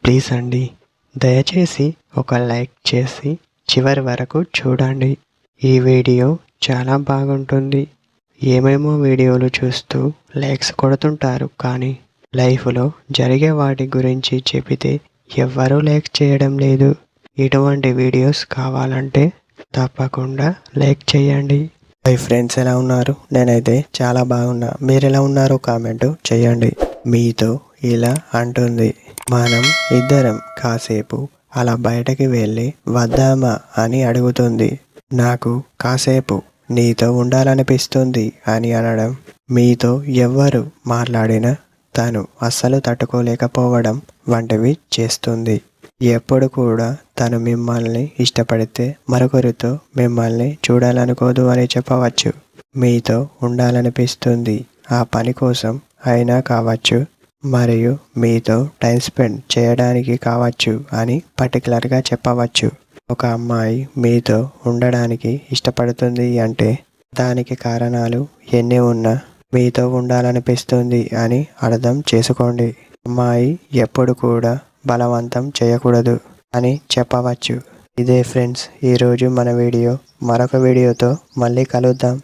Please అండి, దయచేసి ఒక లైక్ చేసి చివరి వరకు చూడండి. ఈ వీడియో చాలా బాగుంటుంది. ఏమేమో వీడియోలు చూస్తూ లైక్స్ కొడుతుంటారు, కానీ లైఫ్లో జరిగే వాటి గురించి చెబితే ఎవ్వరూ లైక్ చేయడం లేదు. ఇటువంటి వీడియోస్ కావాలంటే తప్పకుండా లైక్ చేయండి. హై ఫ్రెండ్స్, ఎలా ఉన్నారు? నేనైతే చాలా బాగున్నా. మీరు ఎలా ఉన్నారో కామెంట్ చేయండి. మీతో ఇలా అంటుంది, మనం ఇద్దరం కాసేపు అలా బయటకి వెళ్ళి వద్దామా అని అడుగుతుంది. నాకు కాసేపు నీతో ఉండాలనిపిస్తుంది అని అనడం, మీతో ఎవ్వరు మాట్లాడినా తను అస్సలు తట్టుకోలేకపోవడం వంటివి చేస్తుంది. ఎప్పుడు కూడా తను మిమ్మల్ని ఇష్టపడితే మరొకరితో మిమ్మల్ని చూడాలనుకోదు అని చెప్పవచ్చు. మీతో ఉండాలనిపిస్తుంది, ఆ పని కోసం అయినా కావచ్చు, మరియు మీతో టైం స్పెండ్ చేయడానికి కావచ్చు అని పర్టికులర్గా చెప్పవచ్చు. ఒక అమ్మాయి మీతో ఉండడానికి ఇష్టపడుతుంది అంటే దానికి కారణాలు ఎన్ని ఉన్నా మీతో ఉండాలనిపిస్తుంది అని అర్థం చేసుకోండి. అమ్మాయి ఎప్పుడు కూడా బలవంతం చేయకూడదు అని చెప్పవచ్చు. ఇదే ఫ్రెండ్స్ ఈరోజు మన వీడియో. మరొక వీడియోతో మళ్ళీ కలుద్దాం.